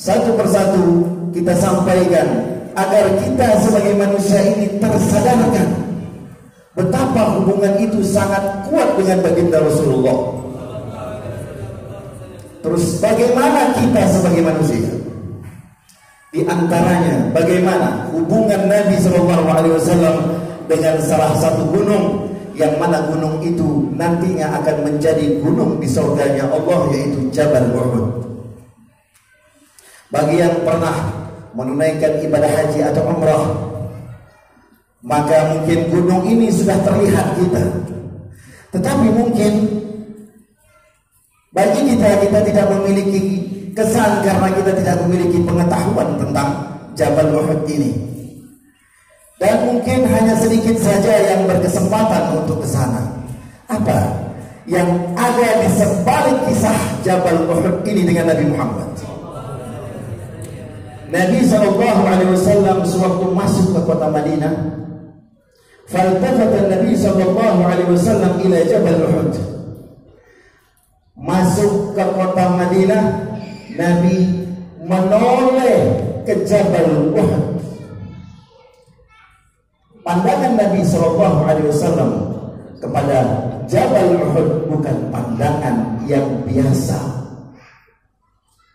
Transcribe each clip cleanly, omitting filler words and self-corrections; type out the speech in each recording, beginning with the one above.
satu persatu kita sampaikan agar kita sebagai manusia ini tersadarkan betapa hubungan itu sangat kuat dengan baginda Rasulullah. Terus bagaimana kita sebagai manusia? Di antaranya bagaimana hubungan Nabi SAW dengan salah satu gunung, yang mana gunung itu nantinya akan menjadi gunung di surganya Allah, yaitu Jabal Uhud. Bagi yang pernah menunaikan ibadah haji atau umrah, maka mungkin gunung ini sudah terlihat kita. Tetapi mungkin bagi kita tidak memiliki kesan karena kita tidak memiliki pengetahuan tentang Jabal Uhud ini. Dan mungkin hanya sedikit saja yang berkesempatan untuk ke sana. Apa yang ada di sebalik kisah Jabal Uhud ini dengan Nabi Muhammad? Nabi SAW sewaktu masuk ke kota Madinah, faltafata Nabi SAW ila Jabal Uhud. Masuk ke kota Madinah, Nabi menoleh ke Jabal Uhud. Pandangan Nabi SAW kepada Jabal Uhud bukan pandangan yang biasa.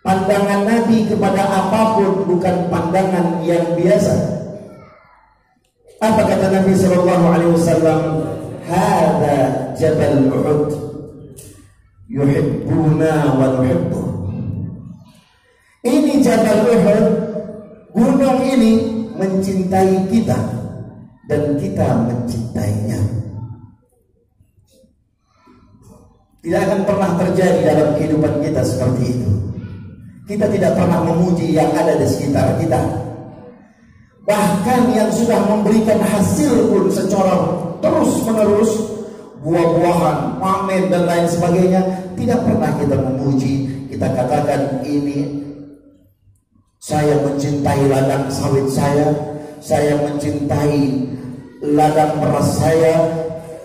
Pandangan Nabi kepada apapun bukan pandangan yang biasa. Apa kata Nabi SAW? Hada Jabal Uhud, yuhibbuna wa nuhibbuh. Ini Jabal Uhud, gunung ini mencintai kita dan kita mencintainya. Tidak akan pernah terjadi dalam kehidupan kita seperti itu. Kita tidak pernah memuji yang ada di sekitar kita. Bahkan yang sudah memberikan hasil pun secara terus menerus, buah-buahan, panen dan lain sebagainya, tidak pernah kita memuji. Kita katakan ini, saya mencintai ladang sawit saya mencintai ladang beras saya,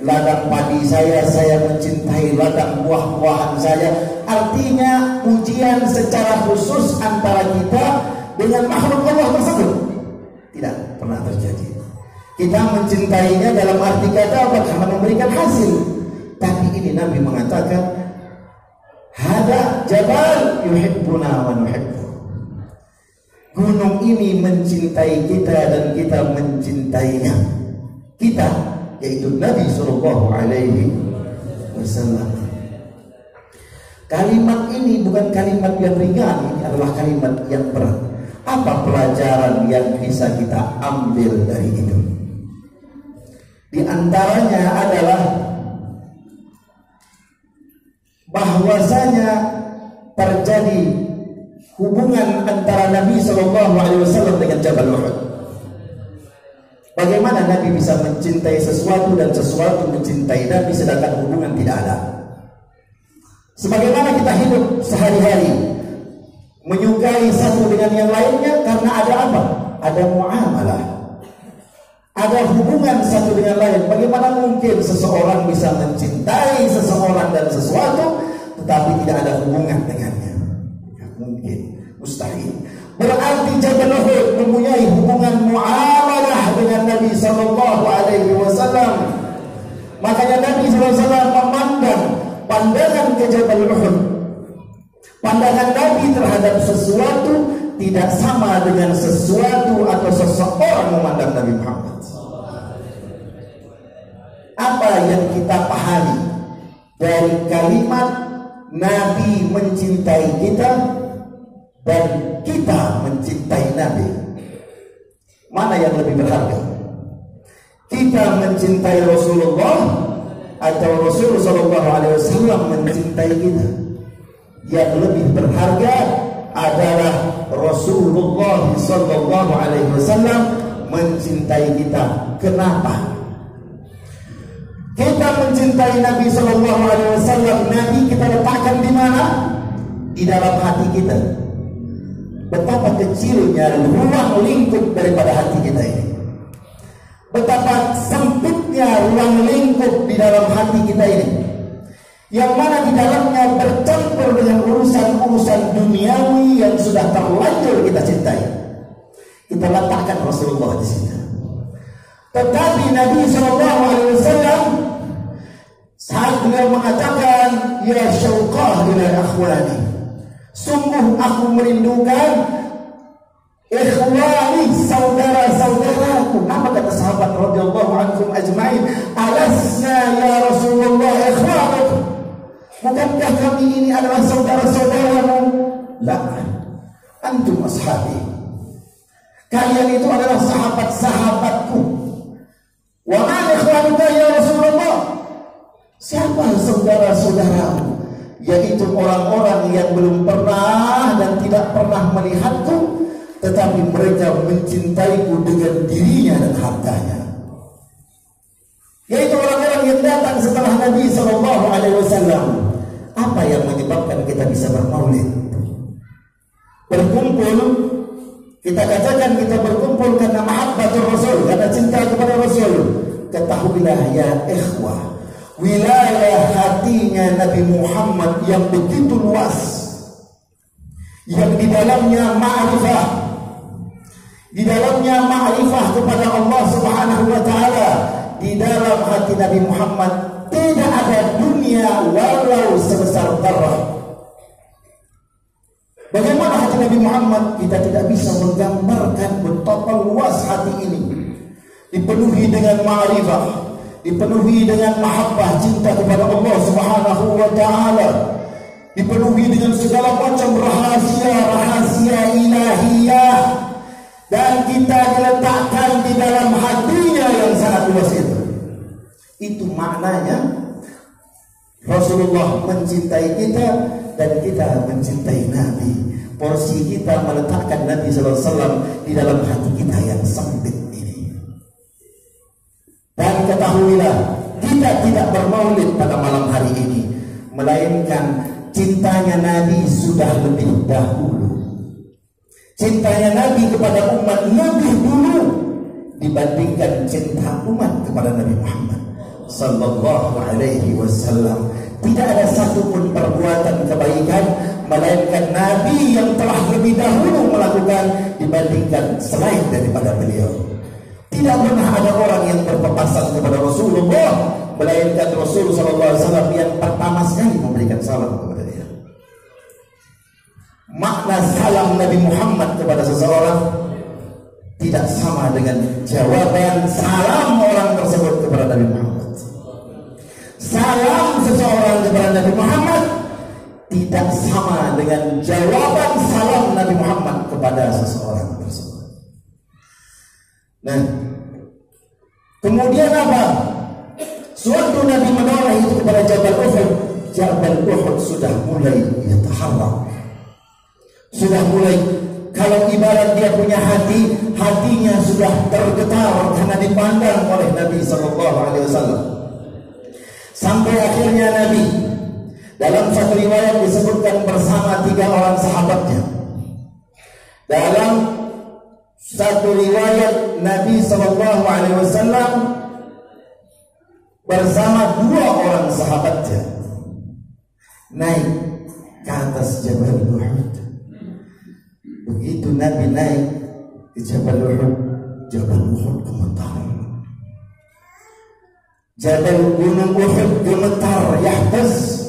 ladang padi saya mencintai ladang buah-buahan saya. Artinya ujian secara khusus antara kita dengan makhluk Allah tersebut tidak pernah terjadi. Kita mencintainya dalam arti kata apa? Karena memberikan hasil. Tapi ini Nabi mengatakan, hada jabal yuhibbuna wa nuhibbu. Gunung ini mencintai kita dan kita mencintainya. Kita, yaitu Nabi Sallallahu Alaihi Wasallam. Kalimat ini bukan kalimat yang ringan, ini adalah kalimat yang berat. Apa pelajaran yang bisa kita ambil dari itu? Di antaranya adalah bahwasanya terjadi hubungan antara Nabi SAW dengan Jabal Uhud. Bagaimana Nabi bisa mencintai sesuatu dan sesuatu mencintai Nabi sedangkan hubungan tidak ada? Sebagaimana kita hidup sehari-hari, menyukai satu dengan yang lainnya karena ada apa? Ada muamalah, ada hubungan satu dengan lain. Bagaimana mungkin seseorang bisa mencintai seseorang dan sesuatu tetapi tidak ada hubungan dengannya? Mungkin, mustahil. Berarti Jabal Uhud mempunyai hubungan muamalah dengan Nabi Sallallahu Alaihi Wasallam. Makanya Nabi SAW memandang pandangan ke Jabal Uhud, pandangan Nabi terhadap sesuatu tidak sama dengan sesuatu atau seseorang memandang Nabi Muhammad. Apa yang kita pahami dari kalimat Nabi mencintai kita dan kita mencintai Nabi? Mana yang lebih berharga? Kita mencintai Rasulullah atau Rasulullah Sallallahu Alaihi Wasallam mencintai kita? Yang lebih berharga adalah Rasulullah Sallallahu Alaihi Wasallam mencintai kita. Kenapa? Kita mencintai Nabi Sallallahu Alaihi Wasallam. Nabi kita letakkan di mana? Di dalam hati kita. Betapa kecilnya ruang lingkup daripada hati kita ini. Betapa sempitnya ruang lingkup di dalam hati kita ini. yang mana di dalamnya bercampur dengan urusan-urusan duniawi yang sudah terlanjur kita cintai. Kita letakkan Rasulullah di situ. Tetapi Nabi SAW saat beliau mengatakan, ya syauqah ila akhwani, sungguh aku merindukan ikhwani, saudara-saudaraku. Apa kata sahabat radhiyallahu anhum ajma'in? Alasna ya Rasulullah ikhwanuk, bukankah kami ini adalah saudara-saudaramu? La, antum ashabi, kalian itu adalah sahabat-sahabatku. Wa man ikhwanuka ya Rasulullah, siapa saudara-saudaramu? Yaitu orang-orang yang belum pernah dan tidak pernah melihatku, tetapi mereka mencintaiku dengan dirinya dan hartanya. Yaitu orang-orang yang datang setelah Nabi SAW. Apa yang menyebabkan kita bisa bermaulid? Berkumpul, kita katakan kita berkumpul karena mahabbatul Rasul, karena cinta kepada Rasul. Ketahuilah ya ikhwah, wilayah hatinya Nabi Muhammad yang begitu luas, yang di dalamnya ma'rifah, di dalamnya ma'rifah kepada Allah Subhanahu wa ta'ala. Di dalam hati Nabi Muhammad tidak ada dunia walau sebesar darah. Bagaimana hati Nabi Muhammad? Kita tidak bisa menggambarkan betapa luas hati ini. Dipenuhi dengan ma'rifah, dipenuhi dengan mahabbah, cinta kepada Allah Subhanahu wa ta'ala, dipenuhi dengan segala macam rahasia-rahasia ilahiyah, dan kita diletakkan di dalam hatinya yang sangat luas itu. Itu maknanya Rasulullah mencintai kita dan kita mencintai Nabi. Porsi kita meletakkan Nabi SAW di dalam hati kita yang sempit ini. Dan ketahuilah, kita tidak bermaulid pada malam hari ini, melainkan cintanya Nabi sudah lebih dahulu. Cintanya Nabi kepada umat lebih dulu dibandingkan cinta umat kepada Nabi Muhammad sallallahu alaihi wasallam. Tidak ada satupun perbuatan kebaikan melainkan Nabi yang telah lebih dahulu melakukan dibandingkan selain daripada beliau. Tidak pernah ada orang yang berpapasan kepada Rasulullah melainkan Rasul sallallahu alaihi wasallam yang pertama sekali memberikan salam kepada dia. Makna salam Nabi Muhammad kepada seseorang tidak sama dengan jawaban salam orang tersebut kepada Nabi Muhammad. Salam seseorang kepada Nabi Muhammad tidak sama dengan jawaban salam Nabi Muhammad kepada seseorang tersebut. Nah, kemudian apa? Suatu Nabi menoleh itu kepada Jabal Uhud. Jabal Uhud sudah mulai yataharrak, sudah mulai, kalau ibarat dia punya hati, hatinya sudah tergetar karena dipandang oleh Nabi SAW. Sampai akhirnya Nabi dalam satu riwayat disebutkan bersama 3 orang sahabatnya. Dalam satu riwayat Nabi SAW bersama 2 orang sahabatnya naik ke atas Jabal Uhud. Begitu Nabi naik ke Jabal Uhud, Jabal Uhud gemetar. Jabal Gunung Uhud gemetar, yahtas,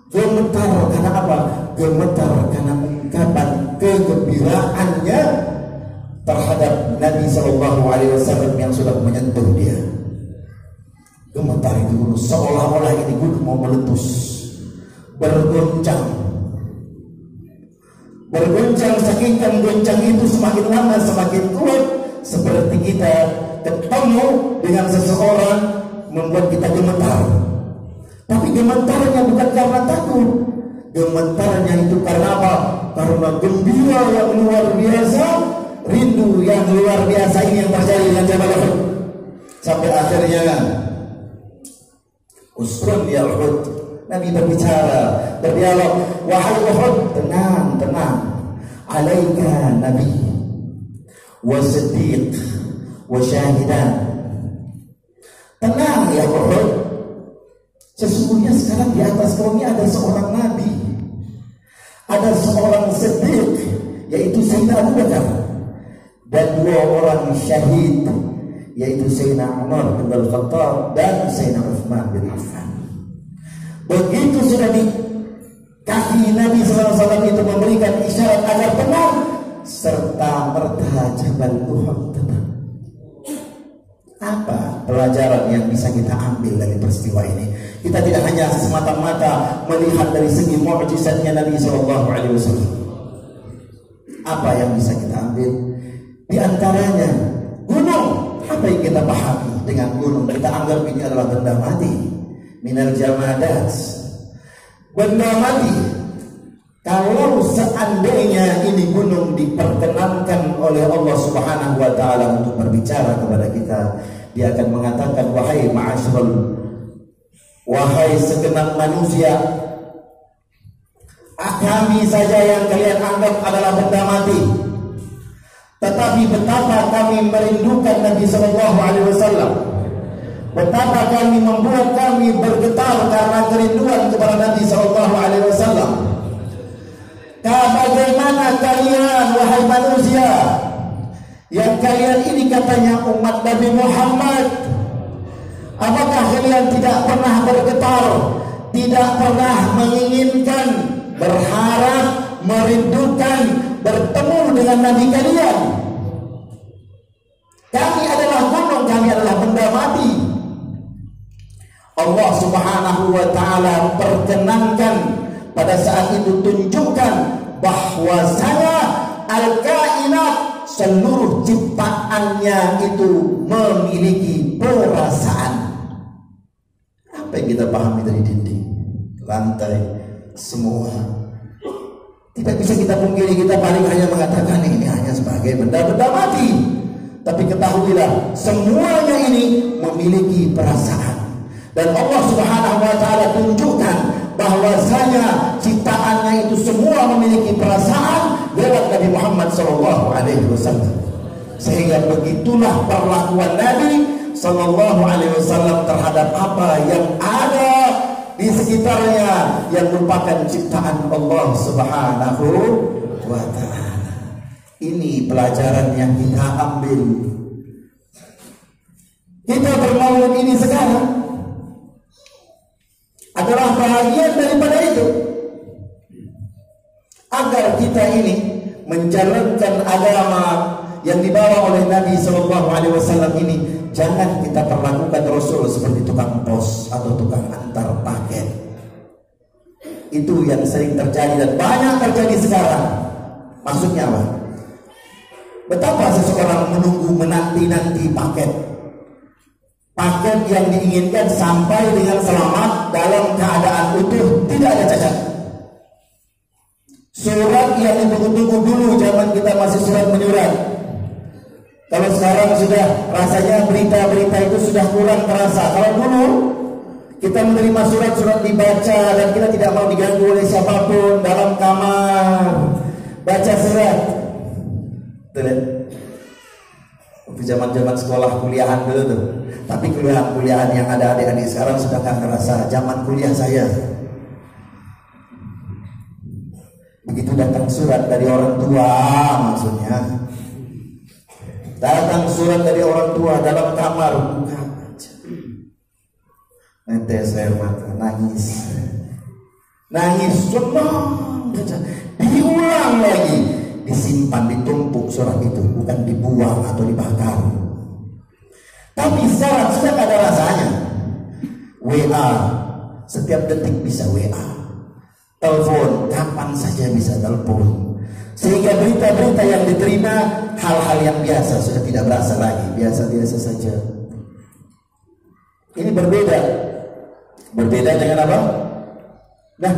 gemetar karena apa? Gemetar karena ungkapan kegembiraannya terhadap Nabi SAW yang sudah menyentuh dia. Gemetar itu gunung, seolah-olah ini gunung mau meletus, bergoncang. Bergoncang, saking goncang itu semakin lama semakin kuat, seperti kita ketemu dengan seseorang membuat kita gemetar. Tapi gemetarnya bukan karena takut, gemetarnya itu karena apa? Karena gembira yang luar biasa, rindu yang luar biasa ini yang terjadi dengan Jabal Uhud. Sampai akhirnya Uskun ya Uhud, Nabi berbicara, berdialog, wahai Uhud, tenang, tenang, alaika Nabi wa siddiq wa syahidan. Tenang ya Uhud, Sesungguhnya sekarang di atas kaum ini ada seorang nabi, ada seorang siddiq, yaitu Sayyidina Abu Bakar, dan 2 orang syahid, yaitu Sayyidina Umar bin Al-Khattab dan Sayyidina Utsman bin Affan. Begitu sudah di kaki Nabi SAW itu memberikan isyarat agar tenang, serta merta Jabal Uhud tenang. Apa pelajaran yang bisa kita ambil dari peristiwa ini? Kita tidak hanya semata-mata melihat dari segi mukjizatnya Nabi SAW. Apa yang bisa kita ambil? Di antaranya gunung. Apa yang kita pahami dengan gunung? Kita anggap ini adalah benda mati, minal jamadat, benda mati. Kalau seandainya ini gunung diperkenankan oleh Allah Subhanahu wa taala untuk berbicara kepada kita, dia akan mengatakan, wahai segenap manusia, kami saja yang kalian anggap adalah benda mati, tetapi betapa kami merindukan Nabi sallallahu alaihi wasallam, betapa kami membuat kami bergetar karena kerinduan kepada Nabi sallallahu alaihi wasallam. Bagaimana kalian, wahai manusia, yang kalian ini katanya umat Nabi Muhammad, apakah kalian tidak pernah bergetar, tidak pernah menginginkan, berharap, merindukan bertemu dengan Nabi kalian? Kami adalah gunung, kami adalah benda mati. Allah Subhanahu wa taala perkenankan pada saat itu, tunjukkan bahwasanya al-kainat, seluruh ciptaannya itu memiliki perasaan. Apa yang kita pahami dari dinding, lantai, semua? Tidak bisa kita pungkiri, kita paling hanya mengatakan ini hanya sebagai benda-benda mati. Tapi ketahuilah, semuanya ini memiliki perasaan. Dan Allah Subhanahu wa taala tunjukkan bahwasanya ciptaannya itu semua memiliki perasaan lewat Nabi Muhammad SAW. Sehingga begitulah perlakuan Nabi SAW terhadap apa yang ada di sekitarnya yang merupakan ciptaan Allah Subhanahu wa taala. Ini pelajaran yang kita ambil. Kita bermaulid ini sekarang adalah bahagian daripada itu, agar kita ini menjalankan agama yang dibawa oleh Nabi SAW ini. Jangan kita perlakukan Rasul seperti tukang pos atau tukang antar paket. Itu yang sering terjadi dan banyak terjadi sekarang. Maksudnya apa? Betapa seseorang menanti paket yang diinginkan sampai dengan selamat dalam keadaan utuh, tidak ada cacat. Surat yang ditunggu-tunggu dulu zaman kita masih surat menyurat. Kalau sekarang sudah rasanya berita-berita itu sudah kurang terasa. Kalau dulu kita menerima surat-surat dibaca dan kita tidak mau diganggu oleh siapapun dalam kamar, baca surat. Zaman-zaman sekolah kuliahan dulu tuh. Tapi kuliahan yang ada adik-adik sekarang sudah gak ngerasa zaman kuliah saya. Begitu datang surat dari orang tua, maksudnya datang surat dari orang tua dalam kamar, buka aja. Netes air mata, nangis senang, diulang lagi, disimpan, ditumpuk surat itu, bukan dibuang atau dibakar. Tapi surat sudah ada rasanya. WA, setiap detik bisa WA. Telepon, kapan saja bisa telepon. Sehingga berita-berita yang diterima hal-hal yang biasa, sudah tidak berasa lagi, biasa-biasa saja. Ini berbeda dengan apa? Nah,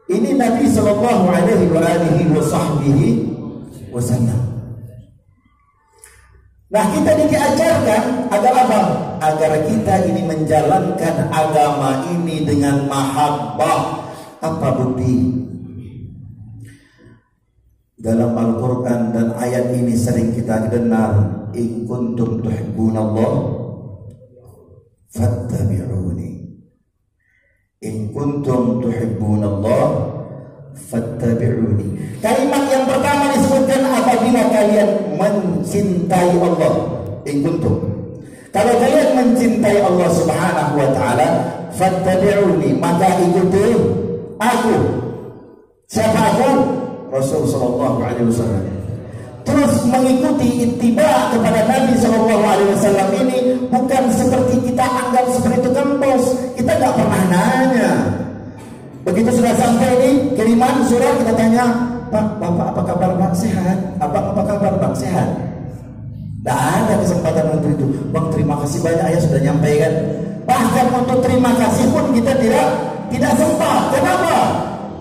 ini Nabi sallallahu alaihi wasallam. Nah, kita ini diajarkan agar apa? Agar kita ini menjalankan agama ini dengan mahabbah. Apa bukti? Dalam Al-Quran dan ayat ini sering kita dengar, in kuntum tuhibbunallah fattabi'uni. In kuntum tuhibbunallah fattabi'uni. Kalimat yang pertama disebutkan apabila kalian mencintai Allah. In kuntum. Kalau kalian mencintai Allah Subhanahu wa taala, fattabi'uni, maka ikuti aku. Siapa aku? Rasul sallallahu alaihi wasallam. Terus mengikuti ittiba kepada Nabi sallallahu alaihi wasallam ini bukan seperti kita anggap seperti itu kan bos. Kita nggak pernah nanya. Begitu sudah sampai ini kiriman surat, kita tanya, Pak, Bapak apa kabar Pak? Sehat? Abang apa kabar Pak? Sehat? Tidak ada kesempatan untuk itu. Bang, terima kasih banyak ya sudah nyampaikan. Bahkan untuk terima kasih pun kita tidak sempat. Kenapa?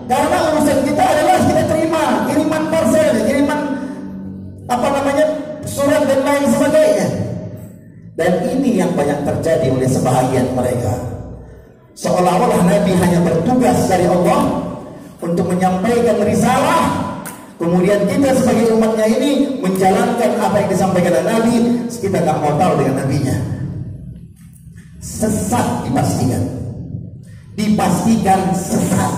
Karena urusan kita adalah kita terima kiriman parcel, kiriman surat dan lain sebagainya. Dan ini yang banyak terjadi oleh sebahagian mereka. Seolah-olah Nabi hanya bertugas dari Allah untuk menyampaikan risalah. Kemudian kita sebagai umatnya ini menjalankan apa yang disampaikan oleh Nabi. Kita tak mau tahu dengan Nabinya. Sesat dipastikan. Dipastikan sesat.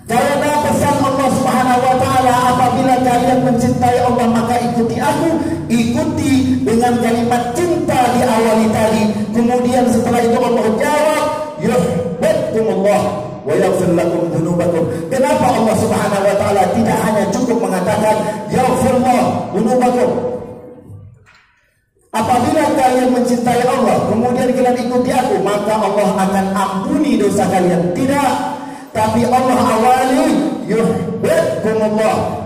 Karena pesan Allah Subhanahu wa taala, apabila kalian mencintai Allah maka ikuti aku. Ikuti dengan kalimat cinta diawali tadi. Kemudian setelah itu Allah jawab, yuhibbukumullah wa yaghfir lakum dzunubakum. Kenapa Allah Subhanahu wa taala tidak hanya cukup mengatakan yaghfirullah dzunubakum? Apabila kalian mencintai Allah, kemudian kalian ikuti aku, maka Allah akan ampuni dosa kalian. Tidak, tapi Allah awali yuhibbukumullah.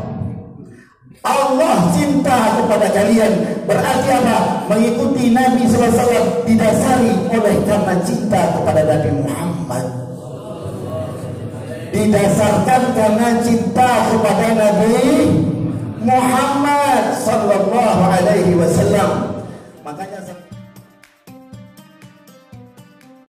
Allah cinta kepada kalian. Berarti apa? Mengikuti Nabi SAW didasari oleh karena cinta kepada Nabi Muhammad. Didasarkan karena cinta kepada Nabi Muhammad sallallahu alaihi wasallam. Makanya